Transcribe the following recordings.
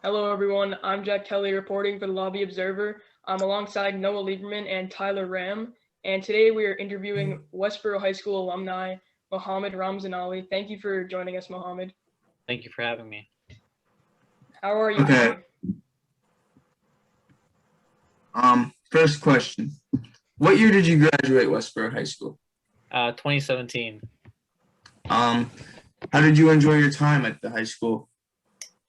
Hello, everyone. I'm Jack Kelly reporting for the Lobby Observer. I'm alongside Noah Lieberman and Tyler Ram. And today we are interviewing Westboro High School alumni, Mohammad Ramzanali. Thank you for joining us, Mohammad. Thank you for having me. How are you Okay. today? First question. What year did you graduate Westboro High School? 2017. How did you enjoy your time at the high school?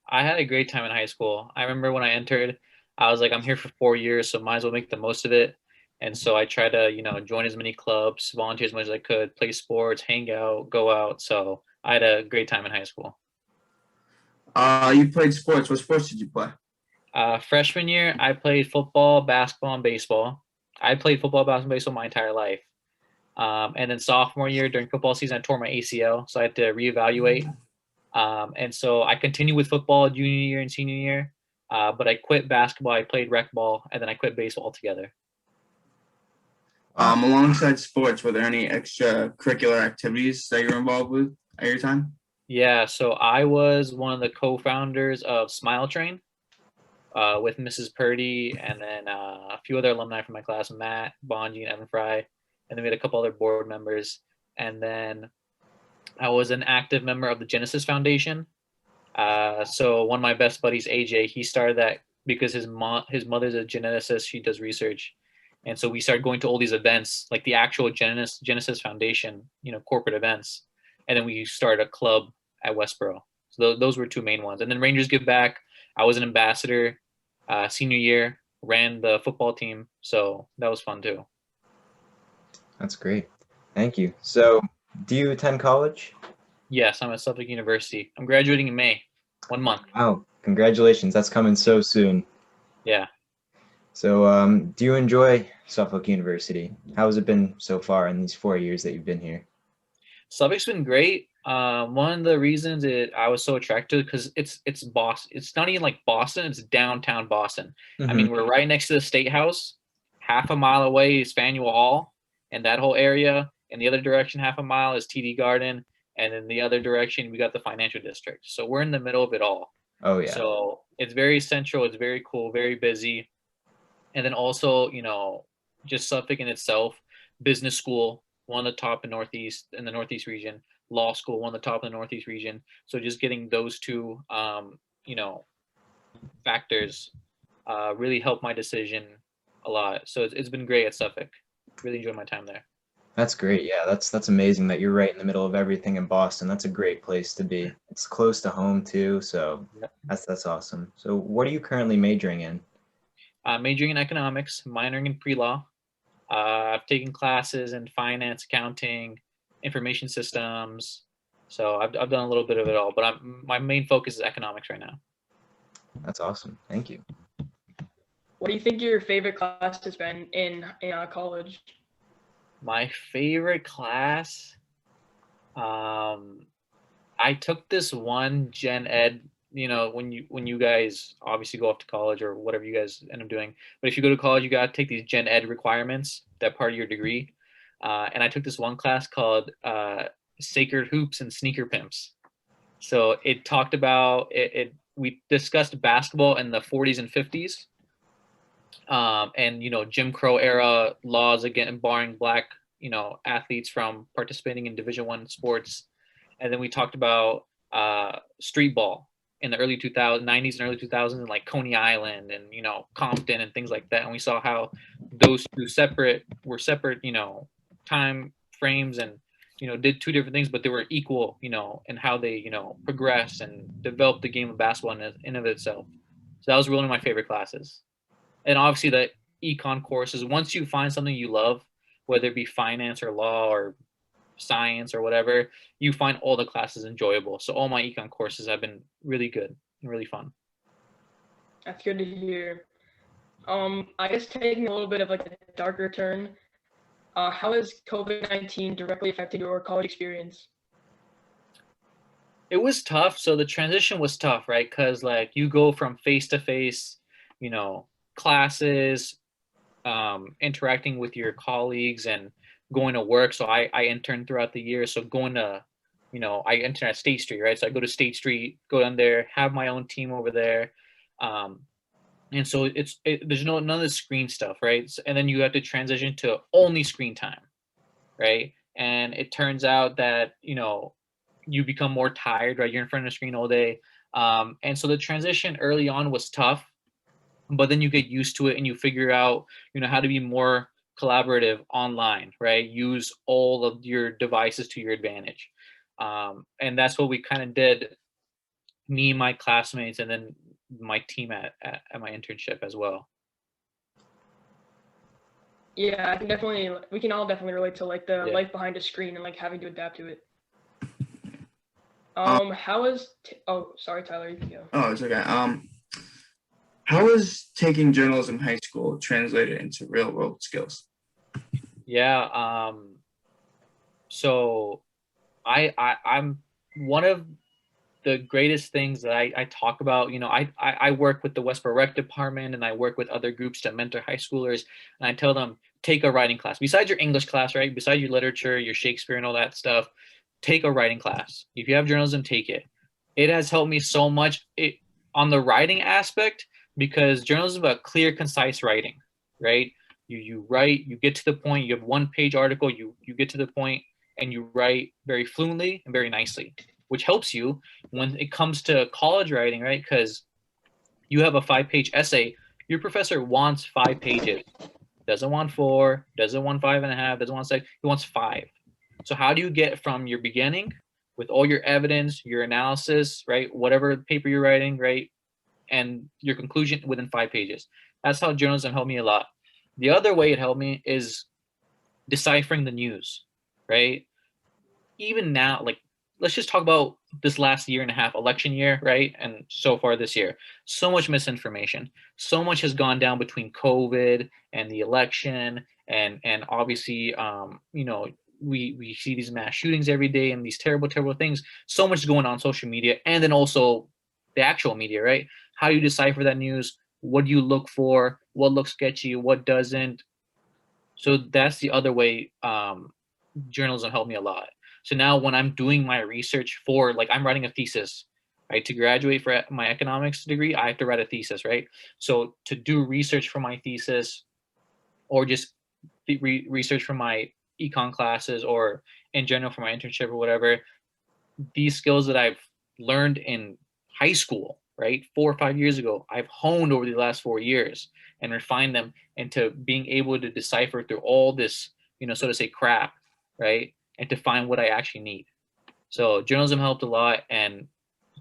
I had a great time in high school. I remember when I entered, I was like, I'm here for 4 years, so might as well make the most of it. And so I tried to, join as many clubs, volunteer as much as I could, play sports, hang out, go out. So I had a great time in high school. You played sports. What sports did you play? Freshman year, I played football, basketball, and baseball. I played football, basketball, and baseball my entire life. And then sophomore year during football season, I tore my ACL, so I had to reevaluate. And so I continued with football junior year and senior year, but I quit basketball. I played rec ball, and then I quit baseball altogether. Alongside sports, were there any extracurricular activities that you were involved with at your time? Yeah, so I was one of the co-founders of Smile Train with Mrs. Purdy, and then a few other alumni from my class, Matt, Bonji, and Evan Fry, and then we had a couple other board members. And then I was an active member of the Genesis Foundation. So one of my best buddies, AJ, he started that because his mother's a geneticist. She does research. And so we started going to all these events, like the actual Genesis Foundation, corporate events. And then we started a club at Westboro. So those were two main ones. And then Rangers Give Back. I was an ambassador senior year, ran the football team. So that was fun too. That's great. Thank you. So do you attend college? Yes, I'm at Suffolk University. I'm graduating in May, 1 month. Wow, congratulations. That's coming so soon. Yeah. So do you enjoy Suffolk University? How has it been so far in these 4 years that you've been here? Suffolk's been great. One of the reasons I was so attracted because it's Boston. It's not even like Boston. It's downtown Boston. I mean, we're right next to the State House. Half a mile away is Faneuil Hall and that whole area. In the other direction, half a mile is TD Garden. And in the other direction, we got the financial district. So we're in the middle of it all. Oh, yeah. So it's very central. It's very cool, very busy. And then also, just Suffolk in itself, business school, one of the top in the Northeast region, law school, one of the top in the Northeast region. So just getting those two, factors really helped my decision a lot. So it's been great at Suffolk. Really enjoyed my time there. That's great. Yeah, that's amazing that you're right in the middle of everything in Boston. That's a great place to be. It's close to home too, so that's awesome. So what are you currently majoring in? Majoring in economics, minoring in pre-law. I've taken classes in finance, accounting, information systems. So I've done a little bit of it all, but my main focus is economics right now. That's awesome. Thank you. What do you think your favorite class has been in college? My favorite class, I took this one gen ed, when you guys obviously go off to college or whatever you guys end up doing. But if you go to college, you got to take these gen ed requirements that part of your degree. And I took this one class called Sacred Hoops and Sneaker Pimps. So it talked about we discussed basketball in the 40s and 50s. And Jim Crow era laws against barring black athletes from participating in Division I sports, and then we talked about street ball in the early 90s and early 2000s in like Coney Island and Compton and things like that, and we saw how those two were separate time frames and did two different things, but they were equal in how they progressed and developed the game of basketball in of itself. So that was really one of my favorite classes. And obviously the econ courses, once you find something you love, whether it be finance or law or science or whatever, you find all the classes enjoyable. So all my econ courses have been really good and really fun. That's good to hear. I guess taking a little bit of like a darker turn, how has COVID-19 directly affected your college experience? It was tough. So the transition was tough, right? Because like you go from face-to-face, classes, interacting with your colleagues and going to work. So I interned throughout the year. So going to, I intern at State Street, right? So I go to State Street, go down there, have my own team over there. And so there's none of the screen stuff, right? And then you have to transition to only screen time, right? And it turns out that you become more tired, right? You're in front of the screen all day, and so the transition early on was tough, but then you get used to it and you figure out how to be more collaborative online, right? Use all of your devices to your advantage, and that's what we kind of did, me, my classmates, and then my team at my internship as well. Yeah, we can all definitely relate to like the Yeah. life behind a screen and like having to adapt to it. Sorry, Tyler, you can go. Oh, it's okay. How is taking journalism in high school translated into real world skills? Yeah. So I'm one of the greatest things that I talk about. I work with the Westboro Rec Department, and I work with other groups to mentor high schoolers, and I tell them, take a writing class. Besides your English class, right? Besides your literature, your Shakespeare and all that stuff, take a writing class. If you have journalism, take it. It has helped me so much on the writing aspect, because journalism is about clear, concise writing, right? You write, you get to the point, you have 1-page article, you get to the point, and you write very fluently and very nicely, which helps you when it comes to college writing, right? Because you have a 5-page essay, your professor wants 5 pages. Doesn't want 4, doesn't want 5.5, doesn't want 6, he wants 5. So how do you get from your beginning with all your evidence, your analysis, right? Whatever paper you're writing, right? And your conclusion within 5 pages. That's how journalism helped me a lot. The other way it helped me is deciphering the news, right? Even now, like, let's just talk about this last year and a half, election year, right? And so far this year, so much misinformation. So much has gone down between COVID and the election, and obviously, we see these mass shootings every day and these terrible, terrible things. So much is going on social media, and then also the actual media, right? How do you decipher that news? What do you look for? What looks sketchy? What doesn't? So that's the other way journalism helped me a lot. So now when I'm doing my research for, like, I'm writing a thesis, right? To graduate for my economics degree, I have to write a thesis, right? So to do research for my thesis, or just research for my econ classes, or in general for my internship or whatever, these skills that I've learned in high school, right, 4 or 5 years ago, I've honed over the last 4 years and refined them into being able to decipher through all this, so to say, crap, right, and to find what I actually need. So journalism helped a lot, and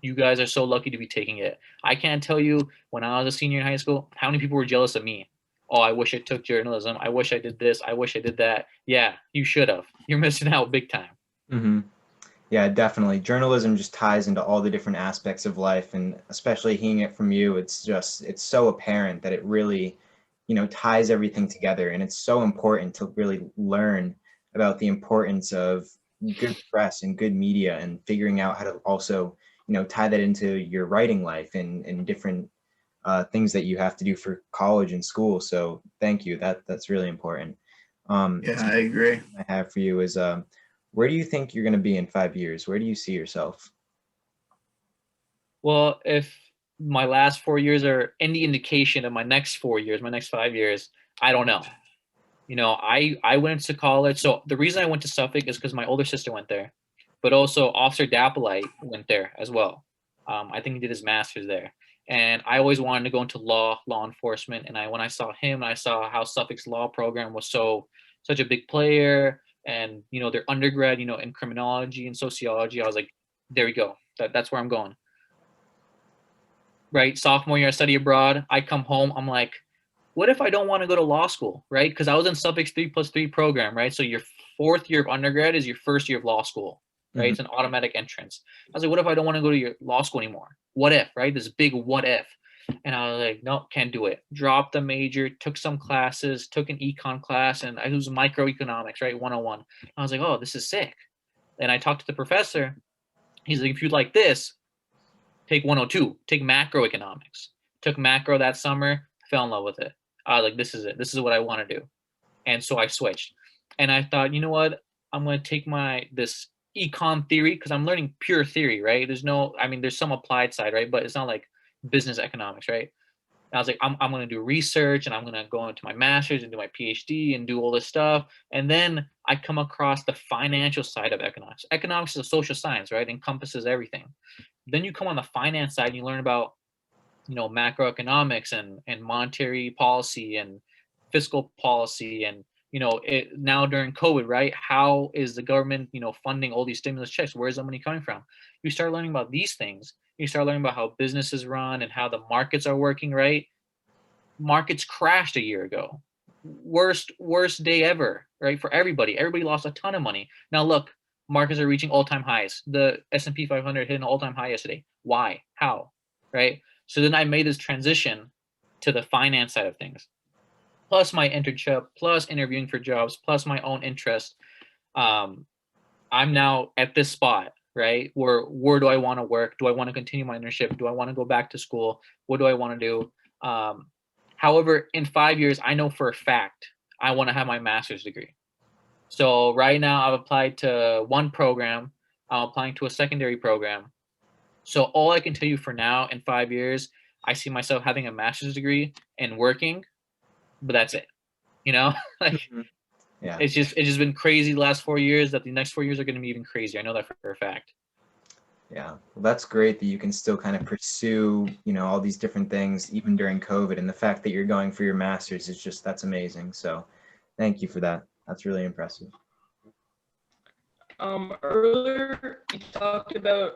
you guys are so lucky to be taking it. I can't tell you, when I was a senior in high school, how many people were jealous of me. Oh, I wish I took journalism. I wish I did this. I wish I did that. Yeah, you should have. You're missing out big time. Mm-hmm. Yeah, definitely. Journalism just ties into all the different aspects of life, and especially hearing it from you, it's so apparent that it really, ties everything together. And it's so important to really learn about the importance of good press and good media, and figuring out how to also, tie that into your writing life and different things that you have to do for college and school. So thank you. That's really important. Yeah, I agree. I have for you is, where do you think you're going to be in 5 years? Where do you see yourself? Well, if my last 4 years are any indication of my next 4 years, my next 5 years, I don't know. I went to college. So the reason I went to Suffolk is because my older sister went there, but also Officer Dapplite went there as well. I think he did his master's there. And I always wanted to go into law enforcement. And when I saw him, I saw how Suffolk's law program was such a big player, and their undergrad, in criminology and sociology. I was like, there we go. That's where I'm going. Right, sophomore year, I study abroad. I come home. I'm like, what if I don't want to go to law school, right? Because I was in Suffolk's 3+3 program, right? So your 4th year of undergrad is your 1st year of law school, right? Mm-hmm. It's an automatic entrance. I was like, what if I don't want to go to your law school anymore? What if, right? This big what if. And I was like, no, can't do it. Dropped the major, took some classes, took an econ class, and it was microeconomics, right? 101. I was like, oh, this is sick. And I talked to the professor. He's like, if you like this, take 102, take macroeconomics. Took macro that summer, fell in love with it. I was like, this is it. This is what I want to do. And so I switched. And I thought, you know what? I'm going to take this econ theory, because I'm learning pure theory, right? There's some applied side, right? But it's not like business economics, right? And I was like, I'm going to do research and I'm going to go into my master's and do my PhD and do all this stuff. And then I come across the financial side of economics. Economics is a social science, right? It encompasses everything. Then you come on the finance side and you learn about, macroeconomics and monetary policy and fiscal policy. And, now during COVID, right? How is the government, funding all these stimulus checks? Where's the money coming from? You start learning about these things. You start learning about how businesses run and how the markets are working, right? Markets crashed a year ago. Worst day ever, right? For everybody. Everybody lost a ton of money. Now look, markets are reaching all-time highs. The S&P 500 hit an all-time high yesterday. Why? How? Right? So then I made this transition to the finance side of things. Plus my internship, plus interviewing for jobs, plus my own interest. I'm now at this spot, right? Where do I want to work? Do I want to continue my internship? Do I want to go back to school? What do I want to do? However, in 5 years, I know for a fact I want to have my master's degree. So right now I've applied to one program. I'm applying to a secondary program. So all I can tell you for now, in 5 years, I see myself having a master's degree and working, but that's it. Like Yeah. it's just been crazy the last 4 years. That the next 4 years are going to be even crazier. I know that for a fact. Yeah, well, that's great that you can still kind of pursue, all these different things even during COVID, and the fact that you're going for your master's is that's amazing. So thank you for that. That's really impressive. Earlier you talked about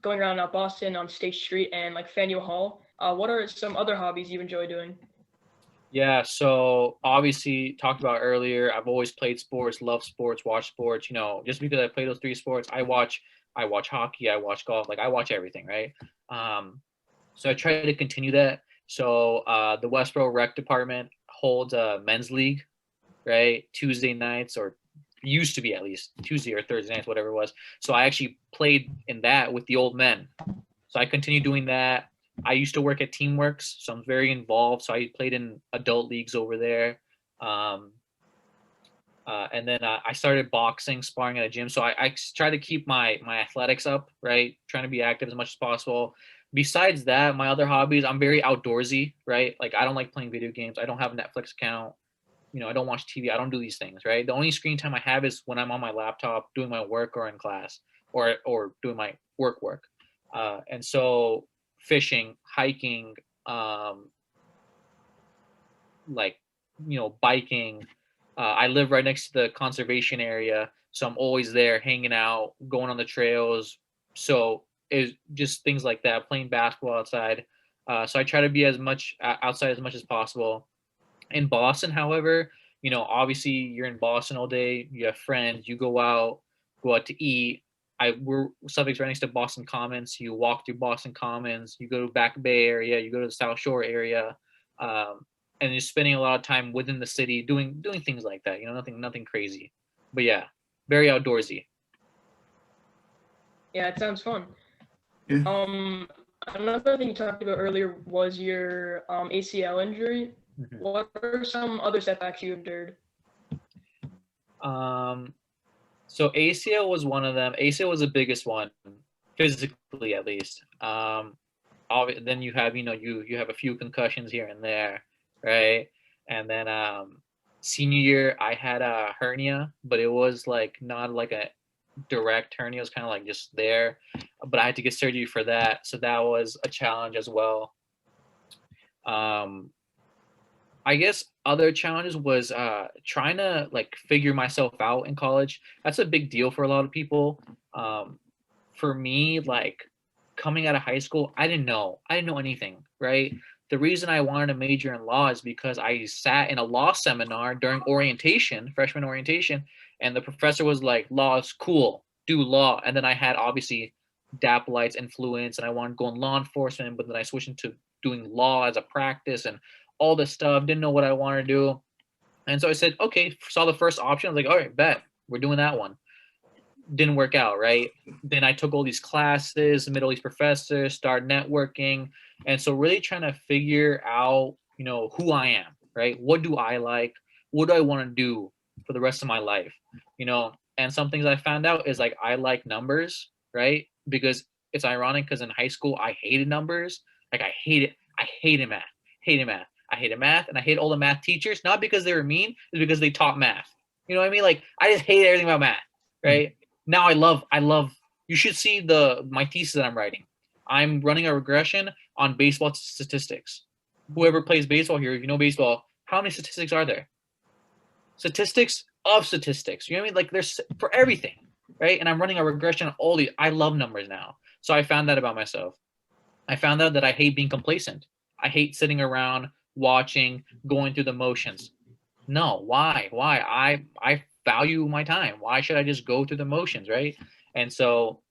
going around Boston on State Street and like Faneuil Hall. What are some other hobbies you enjoy doing? Yeah, so obviously talked about earlier, I've always played sports, love sports, watch sports. Just because I play those three sports, I watch hockey, I watch golf, like I watch everything, right? So I try to continue that. So the Westboro Rec Department holds a men's league, right? Tuesday nights, or used to be at least Tuesday or Thursday nights, whatever it was. So I actually played in that with the old men. So I continue doing that. I used to work at Teamworks, so I'm very involved. So I played in adult leagues over there. And then I started boxing, sparring at a gym. So I try to keep my athletics up, right? Trying to be active as much as possible. Besides that, my other hobbies, I'm very outdoorsy, right? Like I don't like playing video games. I don't have a Netflix account. I don't watch TV. I don't do these things, right? The only screen time I have is when I'm on my laptop doing my work or in class or doing my work. And so fishing, hiking, biking. I live right next to the conservation area, so I'm always there hanging out, going on the trails. So it's just things like that, playing basketball outside. So I try to be as much outside as much as possible. In Boston, however, obviously you're in Boston all day, you have friends, you go out to eat. We're Suffolk's right next to Boston Commons. You walk through Boston Commons, you go to Back Bay area, you go to the South Shore area, and you're spending a lot of time within the city doing things like that. Nothing crazy, but yeah, very outdoorsy. Yeah, it sounds fun. Yeah. Another thing you talked about earlier was your ACL injury. Mm-hmm. What are some other setbacks you endured? So ACL was one of them. ACL was the biggest one, physically at least. Then you have, you have a few concussions here and there, right? And then senior year, I had a hernia, but it was like not like a direct hernia. It was kind of like just there, but I had to get surgery for that. So that was a challenge as well. I guess other challenges was trying to like figure myself out in college. That's a big deal for a lot of people. For me, like coming out of high school, I didn't know anything, right? The reason I wanted to major in law is because I sat in a law seminar during orientation, freshman orientation, and the professor was like, law is cool, do law. And then I had obviously Dapolite's influence and I wanted to go in law enforcement, but then I switched into doing law as a practice and all this stuff, didn't know what I wanted to do. And so I said, okay, saw the first option. I was like, all right, bet, we're doing that one. Didn't work out, right? Then I took all these classes, met all these professors, started networking. And so really trying to figure out, who I am, right? What do I like? What do I want to do for the rest of my life? And some things I found out is like, I like numbers, right? Because it's ironic because in high school I hated numbers. Like I hated math. I hated math, and I hated all the math teachers, not because they were mean, it's because they taught math. You know what I mean? Like I just hated everything about math, right? Now I love, you should see my thesis that I'm writing. I'm running a regression on baseball statistics. Whoever plays baseball here, if you know baseball, how many statistics are there? Statistics of statistics. You know what I mean? Like there's for everything, right? And I'm running a regression on all these. I love numbers now. So I found that about myself. I found out that I hate being complacent. I hate sitting around watching, going through the motions. No, why? I value my time. Why should I just go through the motions, right? And so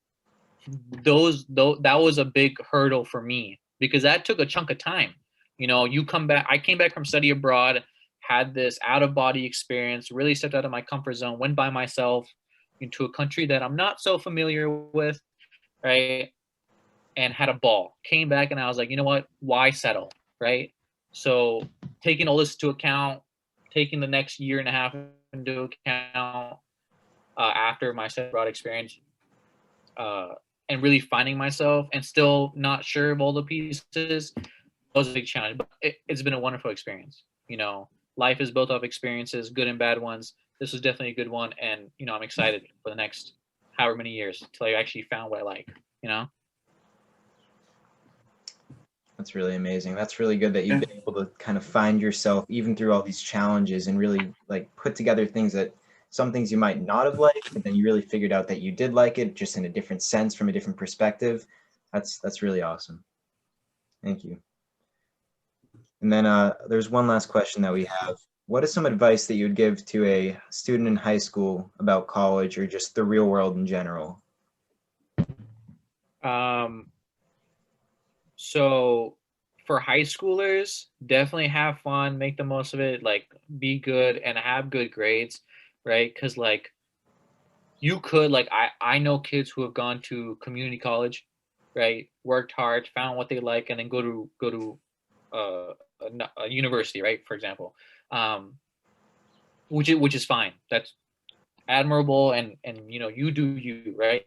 that was a big hurdle for me because that took a chunk of time. You know, you come back, I came back from study abroad, had this out of body experience, really stepped out of my comfort zone, went by myself into a country that I'm not so familiar with, right? And had a ball. Came back and I was like, you know what? Why settle, right? So taking all this into account, taking the next year and a half into account after my study abroad experience, and really finding myself and still not sure of all the pieces was a big challenge. But it's been a wonderful experience. You know, life is built of experiences, good and bad ones. This was definitely a good one, and you know, I'm excited for the next however many years till I actually found what I like. You know. That's really amazing. That's really good that you've been able to kind of find yourself even through all these challenges and really like put together things that some things you might not have liked, but then you really figured out that you did like it just in a different sense from a different perspective. That's really awesome. Thank you. And then there's one last question that we have. What is some advice that you would give to a student in high school about college or just the real world in general? So for high schoolers, definitely have fun, make the most of it, like be good and have good grades, right? Because like you could, like I know kids who have gone to community college, right? Worked hard, found what they like, and then go to a university, right? For example, which is fine. That's admirable, and you know, you do you, right?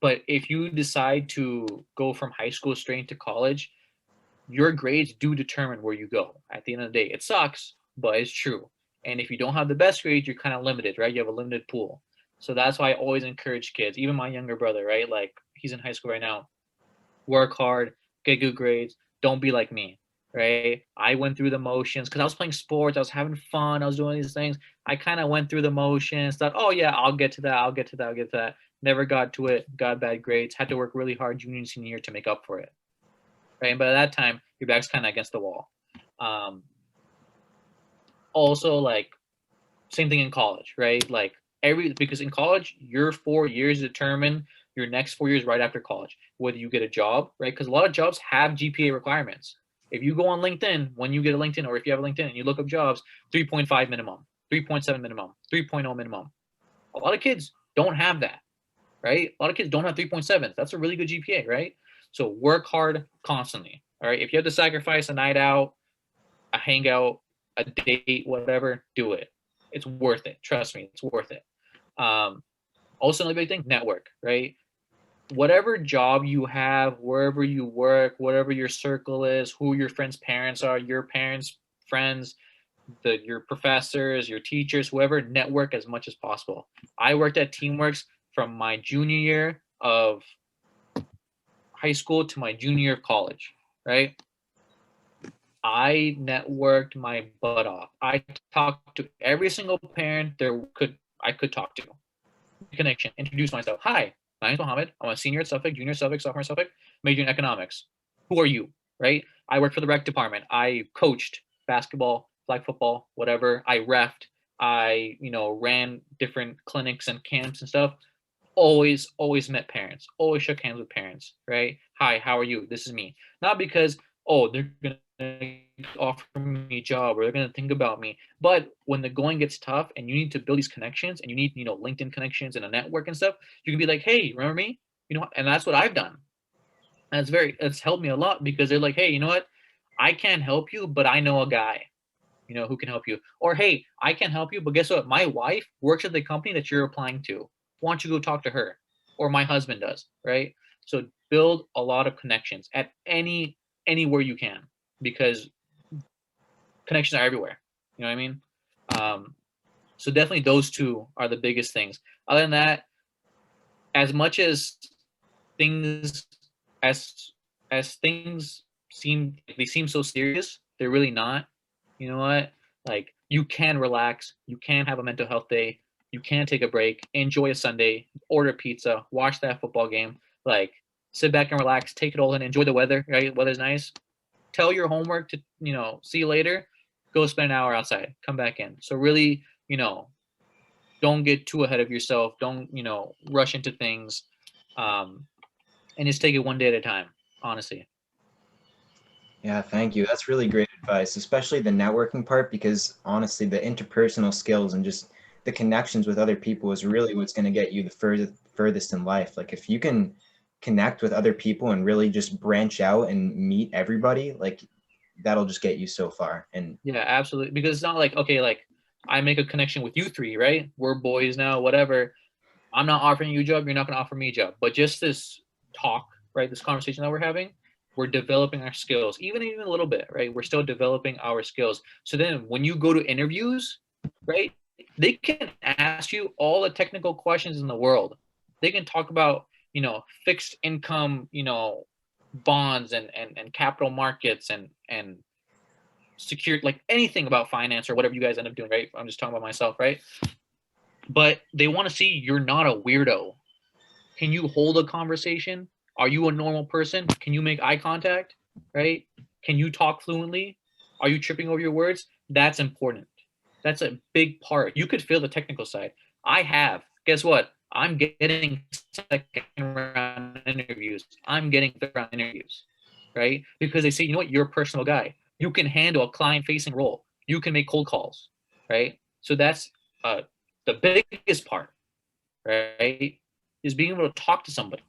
But if you decide to go from high school straight into college, your grades do determine where you go. At the end of the day, it sucks, but it's true. And if you don't have the best grades, you're kind of limited, right? You have a limited pool. So that's why I always encourage kids, even my younger brother, right? Like he's in high school right now. Work hard, get good grades. Don't be like me, right? I went through the motions because I was playing sports. I was having fun. I was doing these things. I kind of went through the motions, thought, oh yeah, I'll get to that. I'll get to that. I'll get to that. Never got to it, got bad grades, had to work really hard junior and senior year to make up for it. Right. And by that time, your back's kind of against the wall. Also, like, same thing in college, right? Like because in college, your 4 years determine your next 4 years right after college, whether you get a job, right? Because a lot of jobs have GPA requirements. If you go on LinkedIn, when you get a LinkedIn, or if you have a LinkedIn and you look up jobs, 3.5 minimum, 3.7 minimum, 3.0 minimum. A lot of kids don't have that. Right? A lot of kids don't have 3.7. That's a really good GPA, right? So work hard constantly. All right. If you have to sacrifice a night out, a hangout, a date, whatever, do it. It's worth it. Trust me, it's worth it. Also, another big thing, network, right? Whatever job you have, wherever you work, whatever your circle is, who your friends' parents are, your parents, friends, your professors, your teachers, whoever, network as much as possible. I worked at Teamworks from my junior year of high school to my junior year of college, right? I networked my butt off. I talked to every single parent I could talk to. Connection, introduce myself. Hi, my name's Mohammad. I'm a senior at Suffolk, junior at Suffolk, sophomore at Suffolk, major in economics. Who are you, right? I worked for the rec department. I coached basketball, flag football, whatever. I refed. I, ran different clinics and camps and stuff. Always met parents, always shook hands with parents, right? Hi, how are you? This is me. Not because, they're going to offer me a job or they're going to think about me. But when the going gets tough and you need to build these connections and you need, LinkedIn connections and a network and stuff, you can be like, hey, remember me? And that's what I've done. And it's helped me a lot because they're like, hey, you know what? I can't help you, but I know a guy, who can help you. Or, hey, I can't help you, but guess what? My wife works at the company that you're applying to. Why don't you go talk to her? Or my husband does, right? So build a lot of connections at anywhere you can, because connections are everywhere. You know what I mean? So definitely those two are the biggest things. Other than that, as much as things as things seem so serious, they're really not. You know what? Like, you can relax, you can have a mental health day, you can take a break, enjoy a Sunday, order pizza, watch that football game, like sit back and relax, take it all in, enjoy the weather, right? Weather's nice. Tell your homework to, see you later, go spend an hour outside, come back in. So really, don't get too ahead of yourself. Don't, rush into things. And just take it one day at a time, honestly. Yeah, thank you. That's really great advice, especially the networking part, because honestly, the interpersonal skills and just the connections with other people is really what's going to get you the furthest in life. Like, if you can connect with other people and really just branch out and meet everybody, like, that'll just get you so far. And yeah, absolutely. Because it's not like, okay, like I make a connection with you three, right? We're boys now, whatever. I'm not offering you a job, you're not going to offer me a job. But just this talk, right? This conversation that we're having, we're developing our skills, even a little bit, right? We're still developing our skills. So then when you go to interviews, right, they can ask you all the technical questions in the world. They can talk about, fixed income, bonds and capital markets and secure, like anything about finance or whatever you guys end up doing, right? I'm just talking about myself, right? But they want to see you're not a weirdo. Can you hold a conversation? Are you a normal person? Can you make eye contact, right? Can you talk fluently? Are you tripping over your words? That's important. That's a big part. You could feel the technical side. I have. Guess what? I'm getting second round interviews. I'm getting third round interviews, right? Because they say, you know what? You're a personal guy. You can handle a client-facing role. You can make cold calls, right? So that's the biggest part, right? Is being able to talk to somebody.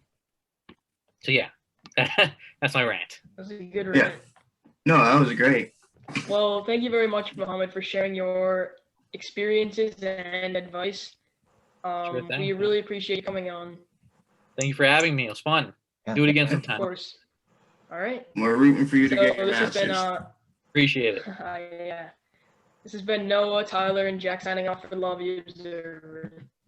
So yeah, that's my rant. That's a good rant. Yeah. No, that was great. Well, thank you very much, Mohammed, for sharing your experiences and advice. Sure thing. We really appreciate you coming on. Thank you for having me. It was fun. Yeah, Do it again Of sometime. course. All right. We're rooting for you to So get your this has master's. been Appreciate it. yeah. This has been Noah, Tyler, and Jack signing off for the Lobby Observer.